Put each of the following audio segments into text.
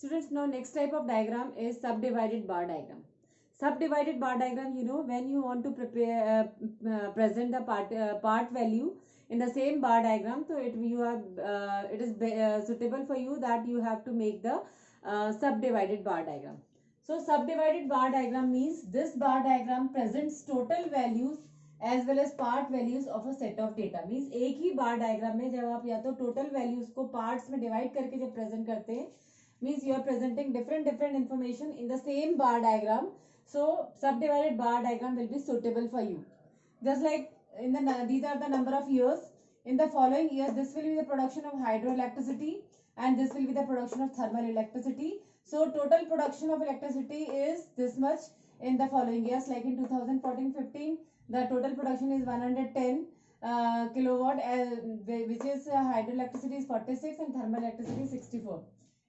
Students, now next type of diagram is subdivided bar diagram. Subdivided bar diagram, when you want to prepare present the part value in the same bar diagram, so it is suitable for you that you have to make the subdivided bar diagram. So subdivided bar diagram means this bar diagram presents total values as well as part values of a set of data. Means एक ही bar diagram में जब आप या तो total values को parts में divide करके जब present करते हैं, means you are presenting different information in the same bar diagram. So subdivided bar diagram will be suitable for you. Just like these are the number of years. In the following year, this will be the production of hydroelectricity and this will be the production of thermal electricity. So total production of electricity is this much in the following years. Like in 2014-15, the total production is 110 kilowatt, which is hydroelectricity is 46 and thermal electricity is 64.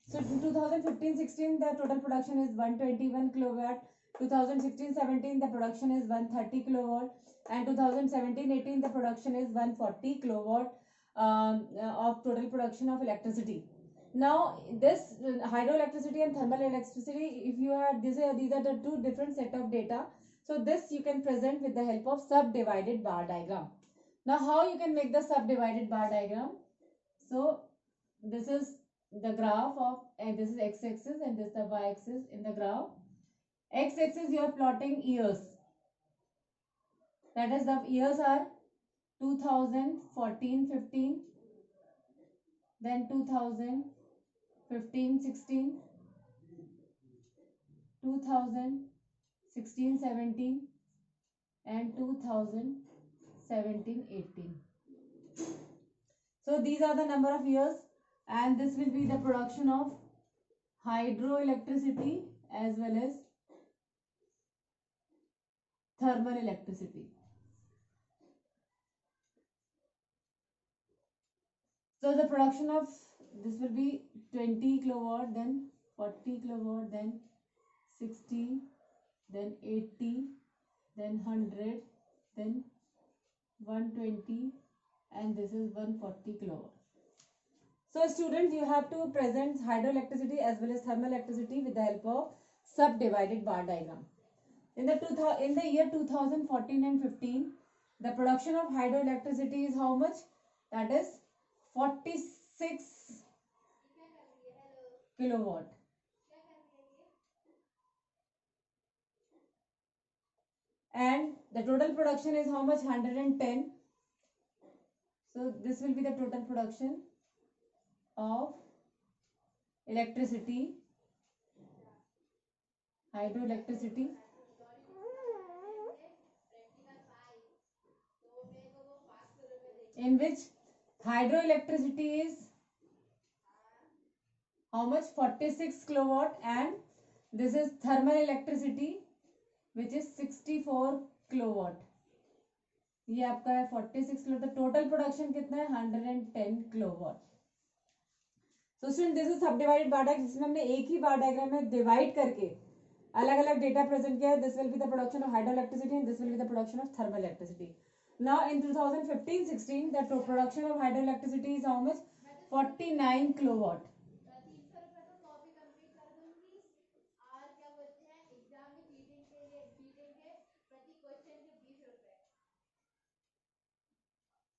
So in 2015-16, the total production is 121 kilowatt. 2016-17, the production is 130 kilowatt. And 2017-18, the production is 140 kilowatt of total production of electricity. Now, this hydroelectricity and thermal electricity, if you have these are the two different set of data. So this you can present with the help of subdivided bar diagram. Now, how you can make the subdivided bar diagram? So this is the graph of, and this is x-axis and this is the y-axis in the graph. X-axis you are plotting years. That is, the years are 2014-15, then 2015-16, 2016-17, and 2017-18. So these are the number of years, and this will be the production of hydroelectricity as well as thermal electricity. So the production of this will be 20 kilowatt, then 40 kilowatt, then 60, then 80, then 100, then 120, and this is 140 kilowatt. So students, you have to present hydroelectricity as well as thermal electricity with the help of subdivided bar diagram. In the year 2014 and 15, the production of hydroelectricity is how much? That is 46 kilowatt. And the total production is how much? 110. So this will be the total production of electricity, hydroelectricity. In which hydroelectricity is how much? 46 kilowatt, and this is thermal electricity which is 64 kilowatt. ये आपका है 46 kilo. तो total production कितना है? 110 kilowatt. So student, this is subdivided bar diagram, जिसमें हमने एक ही बार diagram में डिवाइड करके अलग अलग डेटा प्रेजेंट किया है. This will be the production of hydroelectricity and this will be the production of thermal electricity. Now in 2015-16, the production of hydroelectricity is how much? 49 kilowatt.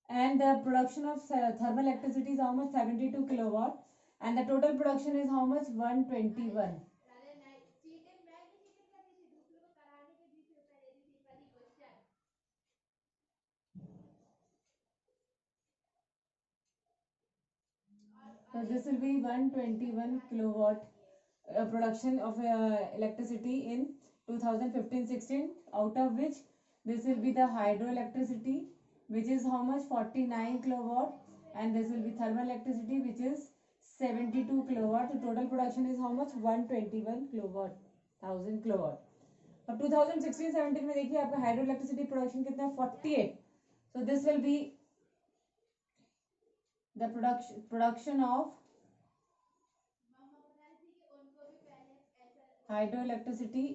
And the production of thermal electricity is how much? 72 kilowatt. And the total production is how much? 121. So this will be 121 kilowatt production of electricity in 2015-16, out of which this will be the hydroelectricity, which is how much? 49 kilowatt, and this will be thermal electricity, which is 72 kilowatt. The total production is how much? 121 kilowatt, 1000 kilowatt. अब 2016-17 में देखिए आपका hydroelectricity production कितना है? 48. So this will be the production of hydroelectricity,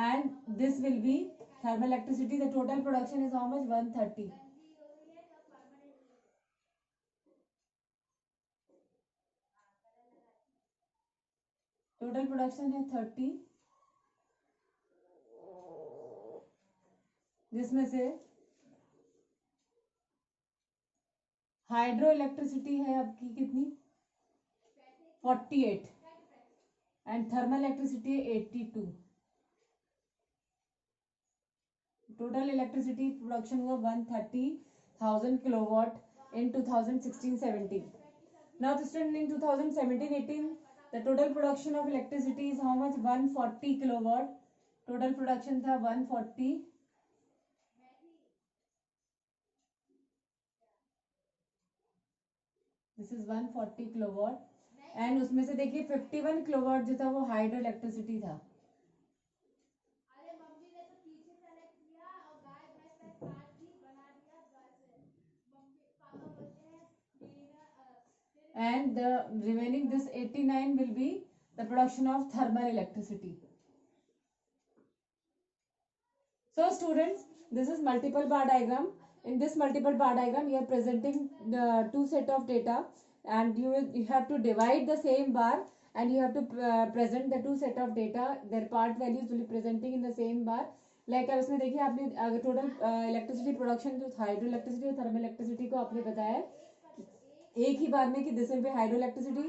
and this will be thermal electricity. The total production is how much? 130. Total production है 30, जिसमें से hydro electricity है आपकी कितनी 48 एंड थर्मल इलेक्ट्रिसिटी है 82. टोटल इलेक्ट्रिसिटी प्रोडक्शन हुआ 130,000 kilowatt in 2016-17. Now student in 2017-18 the total production of electricity is how much 140 kilowatt. Total production था 140. This is 140 kilowatt and उसमें से देखिए 51 किलोवाट जो था वो हाइड्रो इलेक्ट्रिसिटी था. And the remaining this 89 will be the production of thermal electricity. So students, this is multiple bar diagram. In this multiple bar diagram you are presenting the two set of data and you have to divide the same bar and you have to present the two set of data. Their part values will be presenting in the same bar. Like अब इसमें देखिए आपने अगर total electricity production जो hydro electricity और thermal electricity को आपने बताया एक ही बार में कि this will be hydro electricity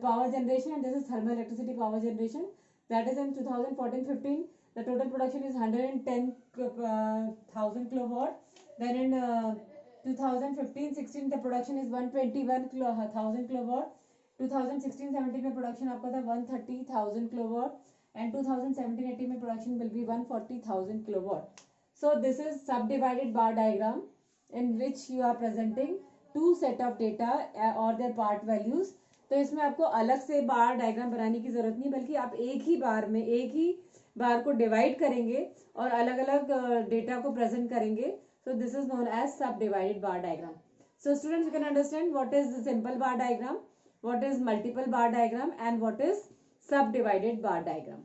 power generation and this is thermal electricity power generation. That is in 2014-15 the total production is 110,000 kilowatt. Then in 2015-16 the production is 121,000 kilowatt. 2016-17 में production आपका था 130,000 kilowatt and 2017-18 में production will be 140,000 kilowatt. So this is subdivided bar diagram in which you are presenting two set of data or their part values. तो इसमें आपको अलग से बार diagram बनाने की जरूरत नहीं बल्कि आप एक ही बार को डिवाइड करेंगे और अलग अलग डेटा को प्रेजेंट करेंगे. So this is known as subdivided bar diagram. So students you can understand what is simple bar diagram, what is multiple bar diagram and what is subdivided bar diagram.